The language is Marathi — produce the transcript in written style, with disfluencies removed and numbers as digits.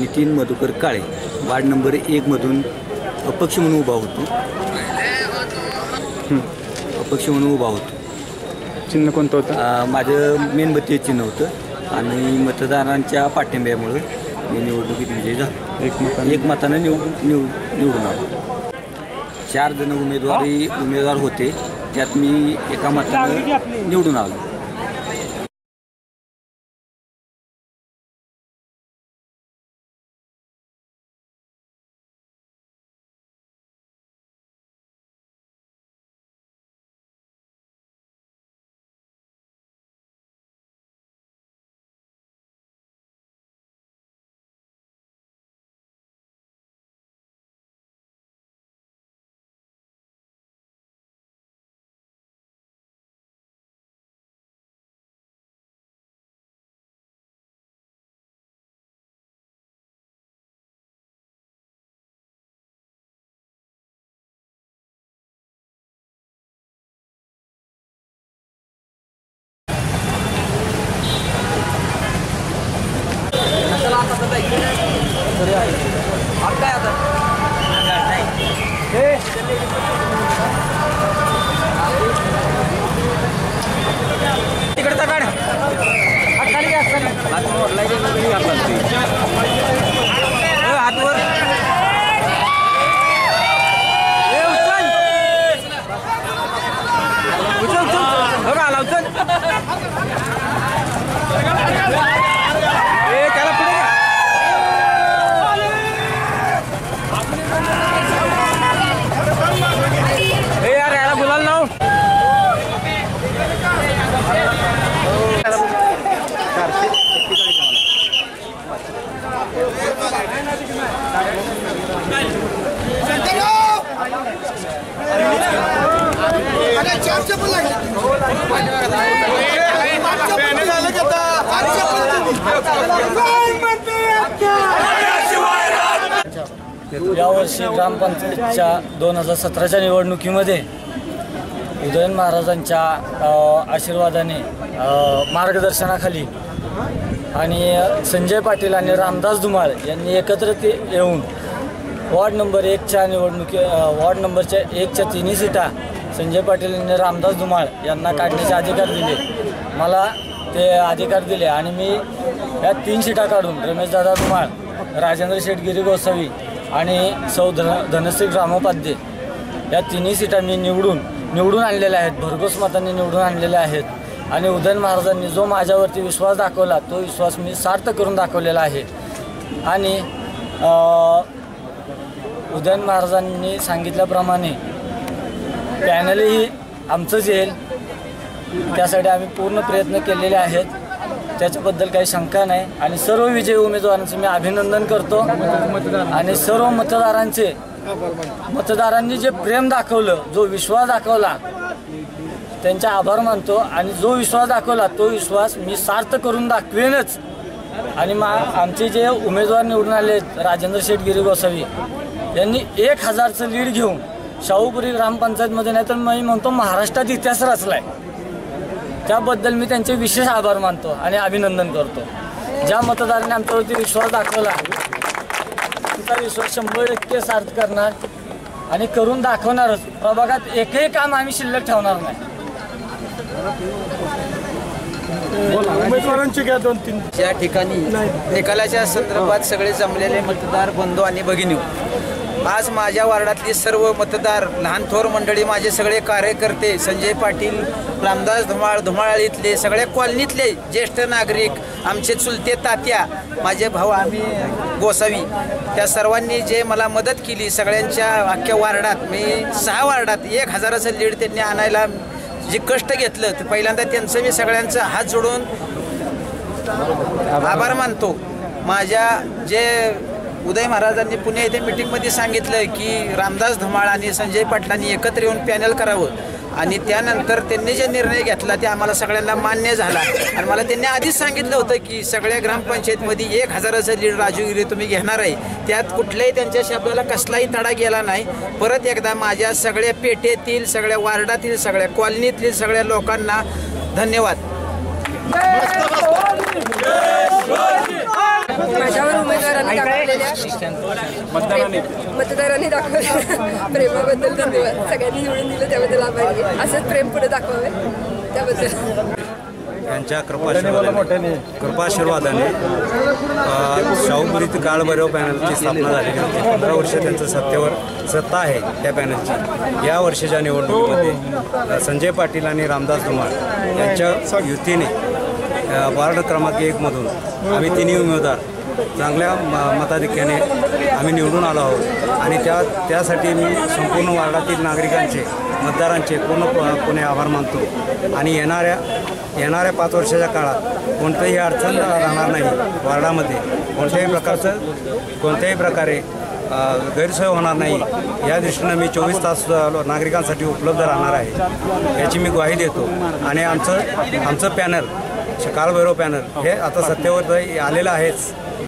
नितीन मधुकर काळे, वार्ड नंबर 1 मधून अपक्ष म्हणून उभा होतो. अपक्ष म्हणून उभा होतो. चिन्ह कोणतं होतं? माझं मेणबत्ती चिन्ह होतं आणि मतदारांच्या पाठिंब्यामुळे मी निवडणुकीत विजयी झालो. एक मतानं निवडून आलो. 4 जण उमेदवार होते, त्यात मी एका मतानं निवडून आलो. तिकडचा काढ हात खाली घ्या. हातवर उचल आला उचल. त्याला पुढे घ्या. यार याला गुलाल लाव. यावर्षी ग्रामपंचायतच्या 2017च्या निवडणुकीमध्ये उदयन महाराजांच्या आशीर्वादाने मार्गदर्शनाखाली आणि संजय पाटील आणि रामदास धुमाळ यांनी एकत्रित येऊन वार्ड नंबर 1च्या वार्ड नंबरच्या 1च्या 3 सीटा संजय पाटील यांनी रामदास धुमाळ यांना काढण्याचे अधिकार दिले. मला ते अधिकार दिले आणि मी या 3 सीटा काढून रमेशदादा धुमाळ, राजेंद्र शेटगिरी गोसावी आणि सौ धनश्री ग्रामोपाध्ये या 3 सीटा मी निवडून आणलेल्या आहेत. भरघोस मतांनी निवडून आणलेल्या आहेत. आणि उदयन महाराजांनी जो माझ्यावरती विश्वास दाखवला तो विश्वास मी सार्थ करून दाखवलेला आहे. आणि उदयन महाराजांनी सांगितल्याप्रमाणे पॅनलही आमचंच येईल, त्यासाठी आम्ही पूर्ण प्रयत्न केलेले आहेत. त्याच्याबद्दल काही शंका नाही. आणि सर्व विजयी उमेदवारांचं मी अभिनंदन करतो. आणि सर्व मतदारांनी जे प्रेम दाखवलं, जो विश्वास दाखवला, त्यांचा आभार मानतो. आणि जो विश्वास दाखवला तो विश्वास मी सार्थ करून दाखवेनच. आणि आमचे जे उमेदवार निवडून आले राजेंद्र शेटगिरी गोसावी यांनी 1000चं लीड घेऊन शाहूपुरी ग्रामपंचायतमध्ये, नाही तर मी म्हणतो महाराष्ट्रात इतिहास रचलाय. त्याबद्दल मी त्यांचे विशेष आभार मानतो आणि अभिनंदन करतो. ज्या मतदारांनी आमच्यावरती विश्वास दाखवला त्यांचा विश्वास 100% सार्थ करणार आणि करून दाखवणारच. प्रभागात एकही काम आम्ही शिल्लक ठेवणार नाही. उमेदवारांची घ्या 2-3. या ठिकाणी निकालाच्या संदर्भात सगळे जमलेले मतदार बंधू आणि भगिनी, आज माझ्या वार्डातली सर्व मतदार, लहान थोर मंडळी, माझे सगळे कार्यकर्ते, संजय पाटील, रामदास धुमाळ इथले सगळ्या कॉलनीतले ज्येष्ठ नागरिक, आमचे चुलते तात्या, माझे भाऊ आम्ही गोसावी, त्या सर्वांनी जे मला मदत केली सगळ्यांच्या अख्ख्या वार्डात, मी 6 वार्डात 1000चं लीड त्यांनी आणायला जे कष्ट घेतलं ते पहिल्यांदा त्यांचं मी सगळ्यांचं हात जोडून आभार मानतो. माझ्या जे उदय महाराजांनी पुणे येथे मीटिंगमध्ये सांगितलं की रामदास धुमाळ आणि संजय पाटलांनी एकत्र येऊन पॅनल करावं आणि त्यानंतर त्यांनी जे निर्णय घेतला ते आम्हाला सगळ्यांना मान्य झाला. आणि मला त्यांनी आधीच सांगितलं होतं की सगळ्या ग्रामपंचायतमध्ये 1000चं लीड राजूगिरी तुम्ही घेणार आहे. त्यात कुठल्याही त्यांच्या शब्दाला कसलाही तडा गेला नाही. परत एकदा माझ्या सगळ्या पेठेतील, सगळ्या वार्डातील, सगळ्या कॉलनीतील सगळ्या लोकांना धन्यवाद. माझ्यावर उमेदवारांनी दाखवलेल्या मतदारांनी दाखवलेल्या प्रेमाबद्दल धन्यवाद. सगळ्यांनी निवडून दिलं त्याबद्दल आभारी आहे. असंच प्रेम पुढे दाखवावे त्याबद्दल. यांच्या कृपाशीर्वादाने शाहूपुरीत काळभैरव पॅनलची स्थापना झालेली होती. 15 वर्ष त्यांचं सत्ता आहे त्या पॅनलची. या वर्षीच्या निवडणुकीमध्ये संजय पाटील आणि रामदास धुमाळ यांच्या युतीने वार्ड क्रमांक 1 मधून आम्ही तिन्ही उमेदवार चांगल्या मताधिक्याने आम्ही निवडून आलो आहोत. आणि त्यासाठी मी संपूर्ण वार्डातील नागरिकांचे मतदारांचे पूर्णपणे आभार मानतो. आणि येणाऱ्या 5 वर्षाच्या काळात कोणतीही अडचण राहणार नाही. वार्डामध्ये कोणत्याही प्रकारे गैरसोय होणार नाही. या दृष्टीनं मी 24 तास नागरिकांसाठी उपलब्ध राहणार आहे याची मी ग्वाही देतो. आणि आमचं पॅनल काळभैरव पॅनल हे आता सत्तेवर आलेलं आहेच.